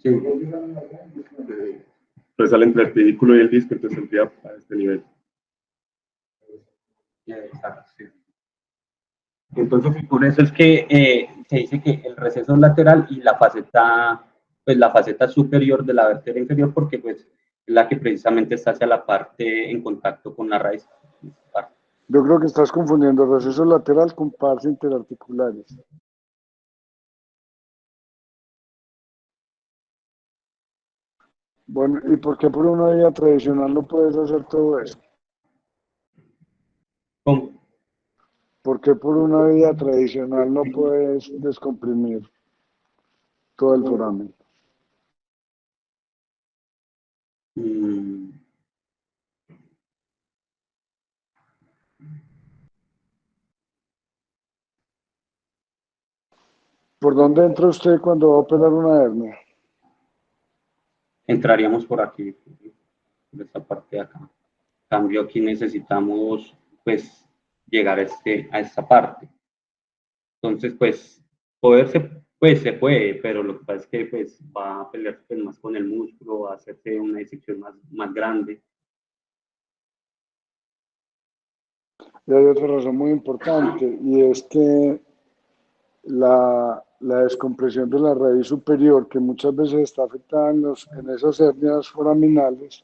Sí. Pues sale entre el pedículo y el disco, entonces saldría a este nivel. Exacto, sí. Entonces, por eso es que se dice que el receso lateral y pues la faceta superior de la vértebra inferior, porque pues es la que precisamente está hacia la parte en contacto con la raíz. Yo creo que estás confundiendo receso lateral con pares interarticulares. Bueno, ¿y por qué por una vía tradicional no puedes hacer todo eso? ¿Cómo? ¿Por qué por una vía tradicional no puedes descomprimir todo el foramen? Mm. ¿Por dónde entra usted cuando va a operar una hernia? Entraríamos por aquí, por esta parte de acá. Cambio aquí necesitamos pues llegar a esta parte. Entonces pues pues se puede, pero lo que pasa es que pues va a pelear pues, más con el músculo, va a hacerse una disección más grande. Y hay otra razón muy importante y es que la descompresión de la raíz superior, que muchas veces está afectada en esas hernias foraminales,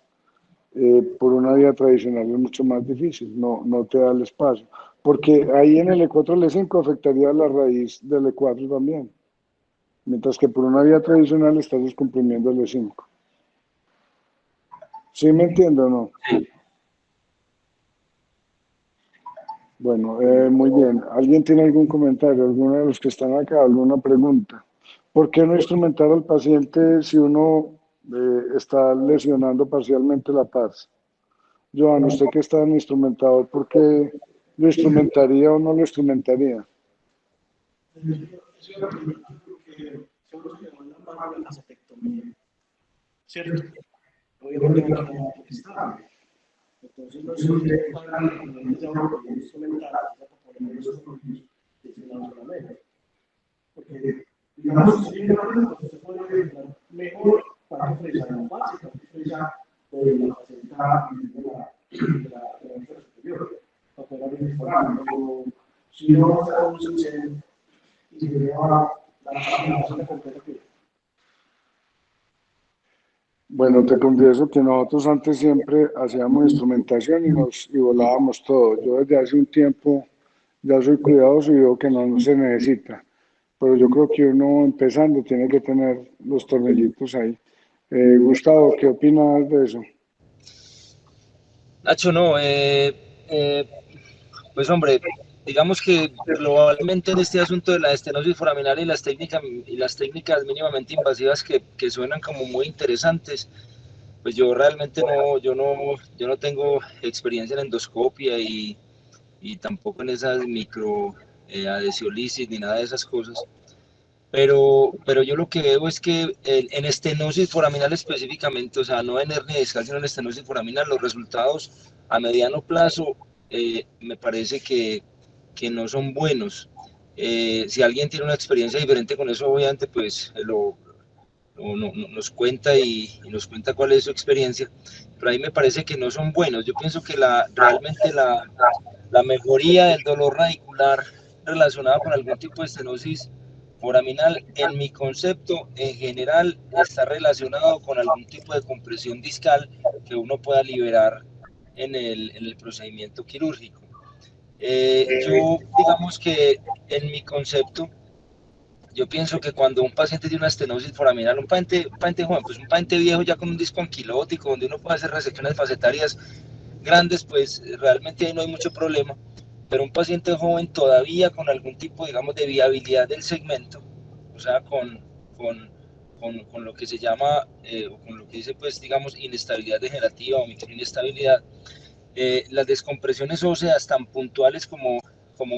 por una vía tradicional es mucho más difícil, no te da el espacio. Porque ahí en el E4 el E5 afectaría la raíz del E4 también, mientras que por una vía tradicional estás descomprimiendo el E5. ¿Sí me entiendo o no? Sí. Bueno, muy bien. ¿Alguien tiene algún comentario? ¿Alguno de los que están acá? ¿Alguna pregunta? ¿Por qué no instrumentar al paciente si uno está lesionando parcialmente la paz? Joan, usted que está en instrumentador, ¿por qué lo instrumentaría o no lo instrumentaría? Es una pregunta porque solo se demandan para la mastectomía, ¿cierto? Obviamente va a quedar estable. Entonces no sé cuál inconveniente se va a poder instrumentar para poner los tornillos lesionados solamente. Porque, digamos, si tiene una pregunta, usted puede verificar mejor cuánto fresa la base, cuánto fresa la faceta de la superior, para poder abrir el foramen. Pero si no va a estar un sucede y se lleva la faceta completa que Bueno, te confieso que nosotros antes siempre hacíamos instrumentación y volábamos todo. Yo desde hace un tiempo ya soy cuidadoso y veo que no se necesita. Pero yo creo que uno empezando tiene que tener los tornillitos ahí. Gustavo, ¿qué opinas de eso? Nacho, no, pues hombre, digamos que globalmente en este asunto de la estenosis foraminal y las técnicas mínimamente invasivas que suenan como muy interesantes, pues yo realmente yo no tengo experiencia en endoscopia y tampoco en esas micro adhesiolisis ni nada de esas cosas. Pero yo lo que veo es que en estenosis foraminal específicamente, o sea, no en hernia discal, sino en estenosis foraminal, los resultados a mediano plazo me parece que no son buenos. Si alguien tiene una experiencia diferente con eso, obviamente, pues nos cuenta y nos cuenta cuál es su experiencia, pero ahí me parece que no son buenos. Yo pienso que realmente la mejoría del dolor radicular relacionada con algún tipo de estenosis foraminal, en mi concepto, en general, está relacionado con algún tipo de compresión discal que uno pueda liberar en el procedimiento quirúrgico. Yo, digamos que en mi concepto, yo pienso que cuando un paciente tiene una estenosis foraminal, un paciente joven, pues un paciente viejo ya con un disco anquilótico, donde uno puede hacer resecciones facetarias grandes, pues realmente ahí no hay mucho problema. Pero un paciente joven todavía con algún tipo, digamos, de viabilidad del segmento, o sea, con lo que se llama, o con lo que dice, pues, digamos, inestabilidad degenerativa o microinestabilidad, las descompresiones óseas tan puntuales como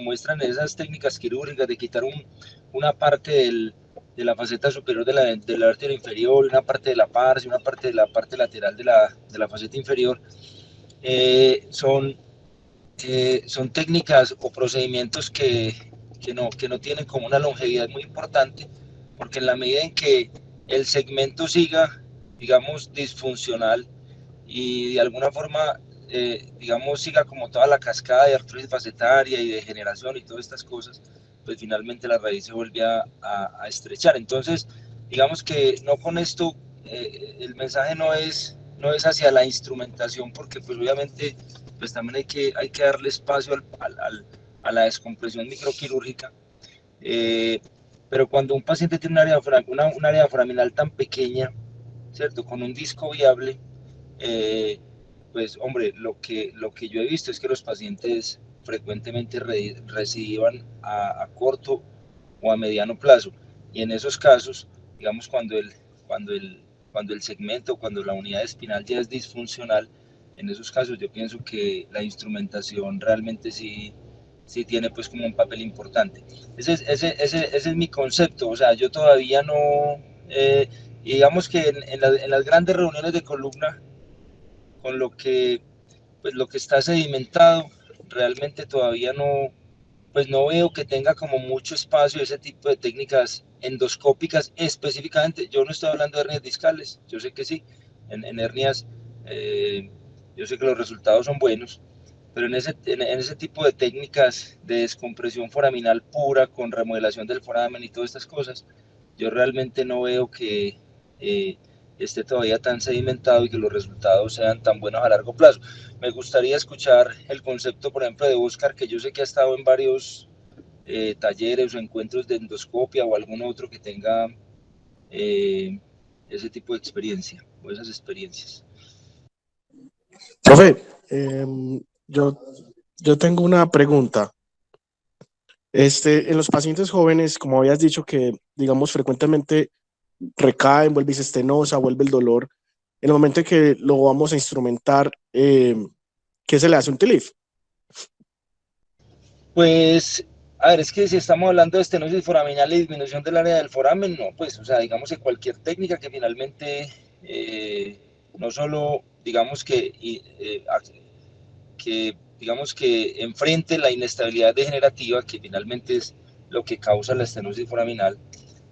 muestran esas técnicas quirúrgicas de quitar una parte de la faceta superior de la arteria inferior, una parte de la pars, una parte de la parte lateral de la faceta inferior, son son técnicas o procedimientos que no tienen como una longevidad muy importante, porque en la medida en que el segmento siga, digamos, disfuncional y de alguna forma, digamos, siga como toda la cascada de artrosis facetaria y degeneración y todas estas cosas, pues finalmente la raíz se vuelve a estrechar. Entonces, digamos que no con esto, el mensaje no es hacia la instrumentación, porque pues obviamente pues también hay que darle espacio a la descompresión microquirúrgica. Eh, pero cuando un paciente tiene un área foraminal tan pequeña, ¿cierto? Con un disco viable, pues hombre, lo que yo he visto es que los pacientes frecuentemente reciban a corto o a mediano plazo. Y en esos casos, digamos, cuando cuando el segmento, cuando la unidad espinal ya es disfuncional, en esos casos yo pienso que la instrumentación realmente sí tiene pues como un papel importante. Ese es mi concepto, o sea, yo todavía no, digamos que en las grandes reuniones de columna, con pues lo que está sedimentado, realmente todavía pues no veo que tenga como mucho espacio ese tipo de técnicas endoscópicas específicamente. Yo no estoy hablando de hernias discales, yo sé que sí, en hernias yo sé que los resultados son buenos, pero en ese tipo de técnicas de descompresión foraminal pura con remodelación del foramen y todas estas cosas, yo realmente no veo que esté todavía tan sedimentado y que los resultados sean tan buenos a largo plazo. Me gustaría escuchar el concepto, por ejemplo, de Oscar, que yo sé que ha estado en varios talleres o encuentros de endoscopia o algún otro que tenga ese tipo de experiencia o esas experiencias. Profe, yo, yo tengo una pregunta. En los pacientes jóvenes, como habías dicho que, digamos, frecuentemente recaen, vuelve y se estenosa, vuelve el dolor, en el momento en que lo vamos a instrumentar, ¿qué se le hace un TLIF? Pues, a ver, es que si estamos hablando de estenosis foraminal y disminución del área del foramen, no, pues, o sea, digamos que cualquier técnica que finalmente no solo, digamos digamos que enfrente la inestabilidad degenerativa, que finalmente es lo que causa la estenosis foraminal,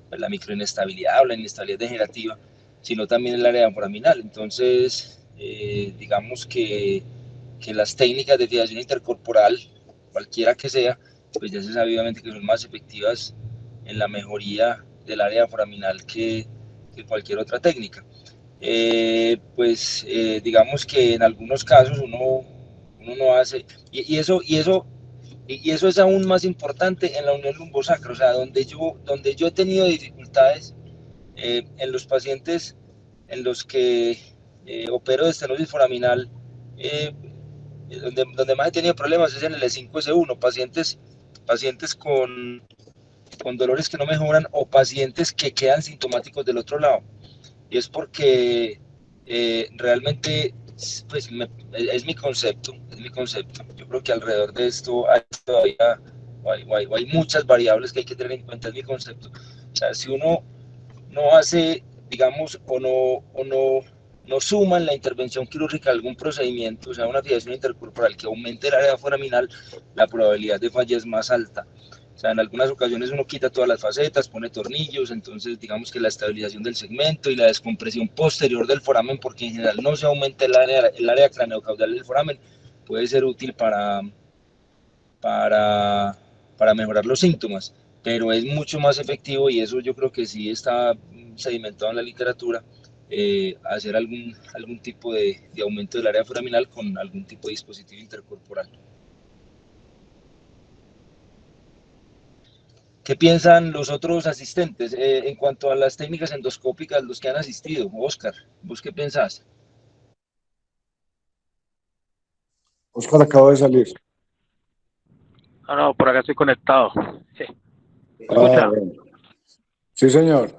pues, la microinestabilidad o la inestabilidad degenerativa, sino también el área foraminal. Entonces, digamos que las técnicas de fijación intercorporal, cualquiera que sea, pues ya se sabe obviamente que son más efectivas en la mejoría del área foraminal que cualquier otra técnica. Digamos que en algunos casos uno no hace, y eso es aún más importante en la unión lumbosacra, o sea, donde yo he tenido dificultades en los pacientes en los que opero de estenosis foraminal, eh, donde más he tenido problemas es en el E5S1, pacientes con dolores que no mejoran o pacientes que quedan sintomáticos del otro lado. Y es porque realmente pues, es mi concepto, es mi concepto. Yo creo que alrededor de esto hay todavía hay muchas variables que hay que tener en cuenta, es mi concepto. O sea, si uno no hace, digamos, no suma en la intervención quirúrgica algún procedimiento, o sea, una fijación intercorporal que aumente el área foraminal, la probabilidad de falla es más alta. O sea, en algunas ocasiones uno quita todas las facetas, pone tornillos, entonces digamos que la estabilización del segmento y la descompresión posterior del foramen, porque en general no se aumenta el área craneocaudal del foramen, puede ser útil para, para mejorar los síntomas, pero es mucho más efectivo y eso yo creo que sí está sedimentado en la literatura, hacer algún tipo de aumento del área foraminal con algún tipo de dispositivo intercorporal. ¿Qué piensan los otros asistentes en cuanto a las técnicas endoscópicas, los que han asistido? Oscar, ¿vos qué pensás? Oscar acaba de salir. No, por acá estoy conectado. Sí. Ah, ¿Escucha? bueno. Sí, señor.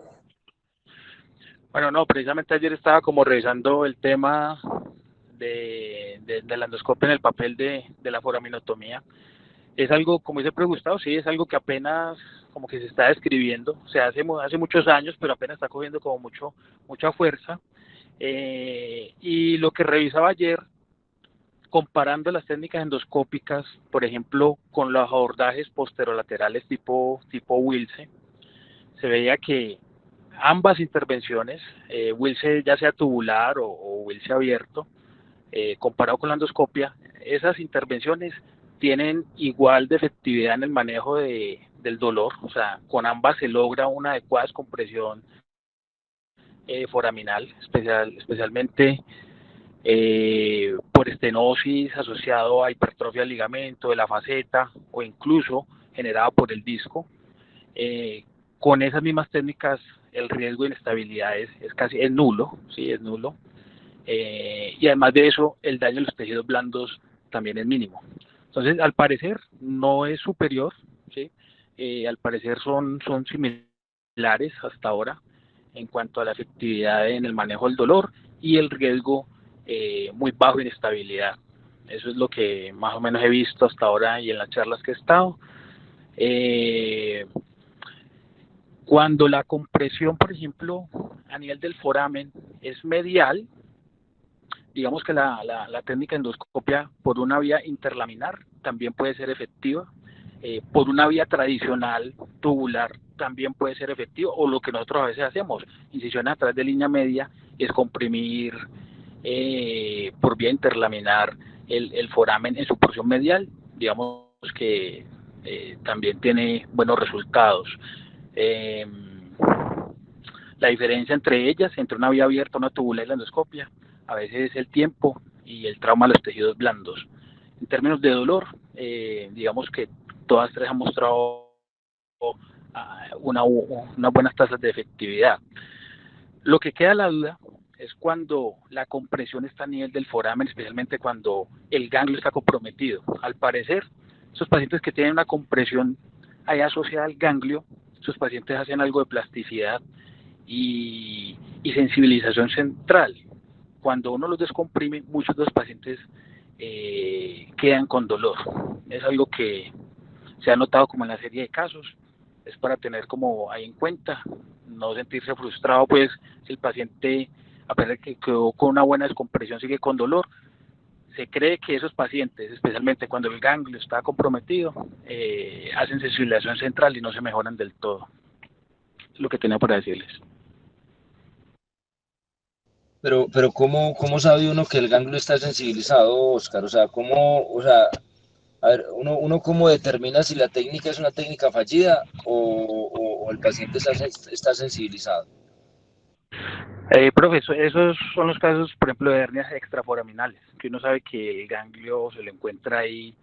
Bueno, no, precisamente ayer estaba como revisando el tema de la endoscopia en el papel de la foraminotomía. Es algo, como dice el profe Gustavo, sí, es algo que apenas como que se está describiendo, o sea, hace muchos años, pero apenas está cogiendo como mucha fuerza. Y lo que revisaba ayer, comparando las técnicas endoscópicas, por ejemplo, con los abordajes posterolaterales tipo Wilce, se veía que ambas intervenciones, Wilce ya sea tubular o Wilce abierto, comparado con la endoscopia, esas intervenciones tienen igual de efectividad en el manejo del dolor, o sea, con ambas se logra una adecuada descompresión foraminal, especialmente por estenosis asociado a hipertrofia del ligamento, de la faceta o incluso generada por el disco. Con esas mismas técnicas el riesgo de inestabilidad es nulo, sí, es nulo. Y además de eso, el daño de los tejidos blandos también es mínimo. Entonces, al parecer, no es superior, ¿sí? Al parecer son similares hasta ahora en cuanto a la efectividad en el manejo del dolor y el riesgo muy bajo de inestabilidad. Eso es lo que más o menos he visto hasta ahora y en las charlas que he estado. Cuando la compresión, por ejemplo, a nivel del foramen es medial, digamos que la técnica endoscopia por una vía interlaminar también puede ser efectiva, por una vía tradicional tubular también puede ser efectivo, o lo que nosotros a veces hacemos, incisiones a través de línea media, es comprimir por vía interlaminar el foramen en su porción medial, digamos que también tiene buenos resultados. Eh, la diferencia entre ellas, entre una vía abierta, una tubular y la endoscopia, a veces es el tiempo y el trauma de los tejidos blandos. En términos de dolor, digamos que todas tres han mostrado unas buenas tasas de efectividad. Lo que queda la duda es cuando la compresión está a nivel del foramen, especialmente cuando el ganglio está comprometido. Al parecer, esos pacientes que tienen una compresión ahí asociada al ganglio, esos pacientes hacen algo de plasticidad y sensibilización central. Cuando uno los descomprime, muchos de los pacientes quedan con dolor. Es algo que se ha notado como en la serie de casos, es para tener como ahí en cuenta, no sentirse frustrado, pues si el paciente, a pesar de que quedó con una buena descompresión, sigue con dolor. Se cree que esos pacientes, especialmente cuando el ganglio está comprometido, hacen sensibilización central y no se mejoran del todo. Es lo que tenía para decirles. Pero ¿cómo sabe uno que el ganglio está sensibilizado, Oscar? O sea, o sea, a ver, uno cómo determina si la técnica es una técnica fallida o el paciente está sensibilizado. Profe, esos son los casos, por ejemplo, de hernias extraforaminales, que uno sabe que el ganglio se lo encuentra ahí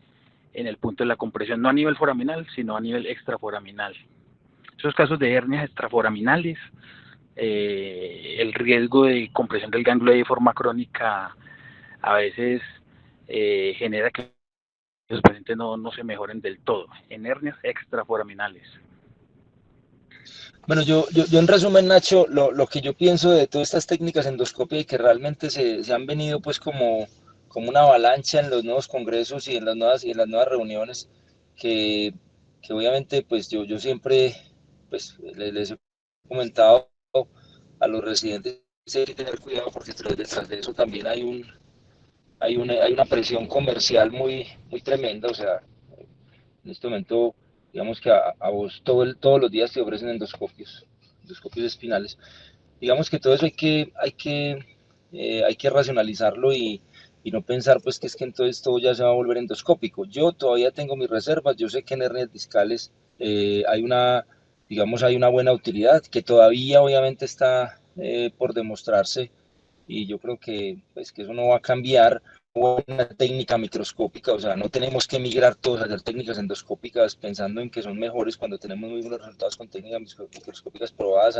en el punto de la compresión, no a nivel foraminal, sino a nivel extraforaminal. Esos casos de hernias extraforaminales, el riesgo de compresión del ganglio de forma crónica a veces genera que los pacientes no se mejoren del todo, en hernias extraforaminales. Bueno, yo en resumen, Nacho, lo que yo pienso de todas estas técnicas endoscopia y que realmente se han venido pues como una avalancha en los nuevos congresos y en las nuevas reuniones, que, que obviamente pues yo siempre pues les he comentado a los residentes que hay que tener cuidado porque detrás de eso también hay una presión comercial muy tremenda. O sea, en este momento, digamos que a vos todos los días te ofrecen endoscopios espinales. Digamos que todo eso hay que racionalizarlo y no pensar pues que es que entonces todo ya se va a volver endoscópico. Yo todavía tengo mis reservas, yo sé que en hernias discales hay una buena utilidad que todavía obviamente está por demostrarse, y yo creo que pues que eso no va a cambiar una técnica microscópica. O sea, no tenemos que migrar todos a hacer técnicas endoscópicas pensando en que son mejores cuando tenemos muy buenos resultados con técnicas microscópicas probadas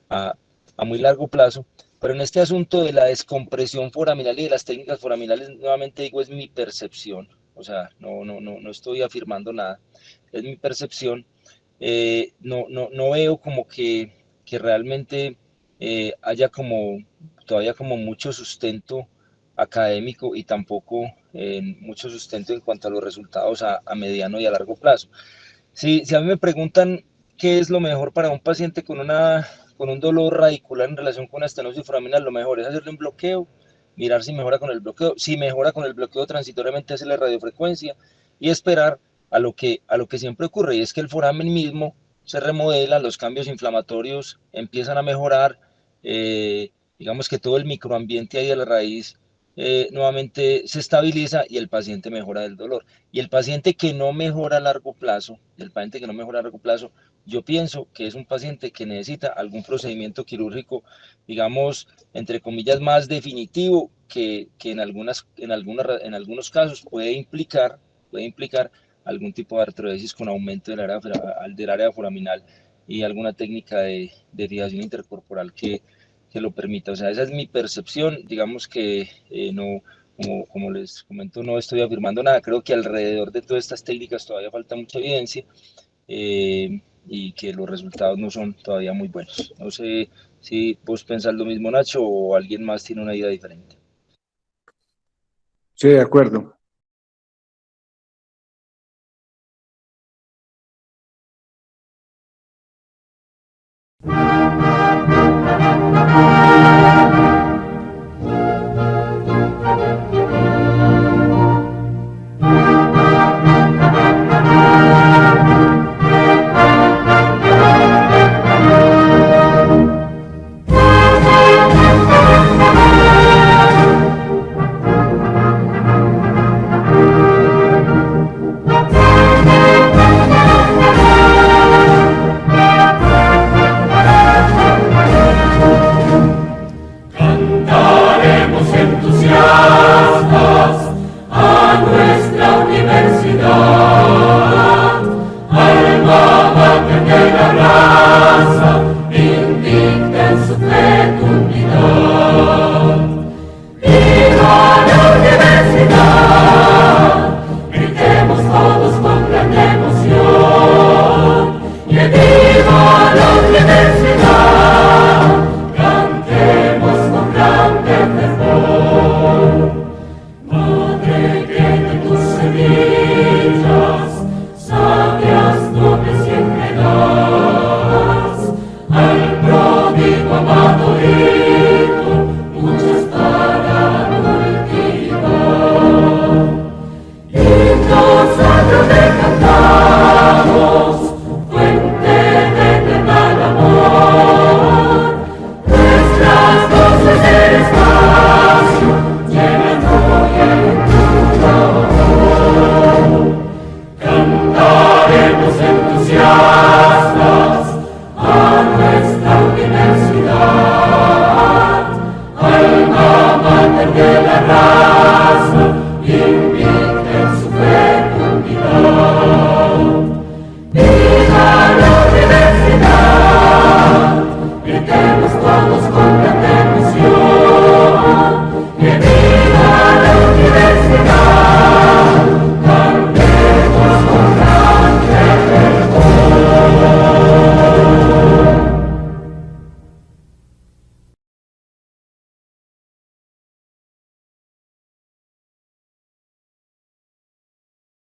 a, a muy largo plazo. Pero en este asunto de la descompresión foraminal y de las técnicas foraminales, nuevamente digo, es mi percepción. O sea, no estoy afirmando nada, es mi percepción. No veo como que realmente haya todavía como mucho sustento académico y tampoco mucho sustento en cuanto a los resultados a mediano y a largo plazo. Si a mí me preguntan qué es lo mejor para un paciente con un dolor radicular en relación con una estenosis foraminal, lo mejor es hacerle un bloqueo, mirar si mejora con el bloqueo. Si mejora con el bloqueo, transitoriamente hacerle radiofrecuencia y esperar a lo que siempre ocurre, y es que el foramen mismo se remodela, los cambios inflamatorios empiezan a mejorar, digamos que todo el microambiente ahí de la raíz nuevamente se estabiliza y el paciente mejora del dolor. Y el paciente que no mejora a largo plazo, yo pienso que es un paciente que necesita algún procedimiento quirúrgico, digamos, entre comillas, más definitivo, que en algunos casos puede implicar algún tipo de artrodesis con aumento del área foraminal y alguna técnica de fijación intercorporal que lo permita. O sea, esa es mi percepción. Digamos que no, como les comento, no estoy afirmando nada. Creo que alrededor de todas estas técnicas todavía falta mucha evidencia y que los resultados no son todavía muy buenos. No sé si vos pensás lo mismo, Nacho, o alguien más tiene una idea diferente. Sí, de acuerdo.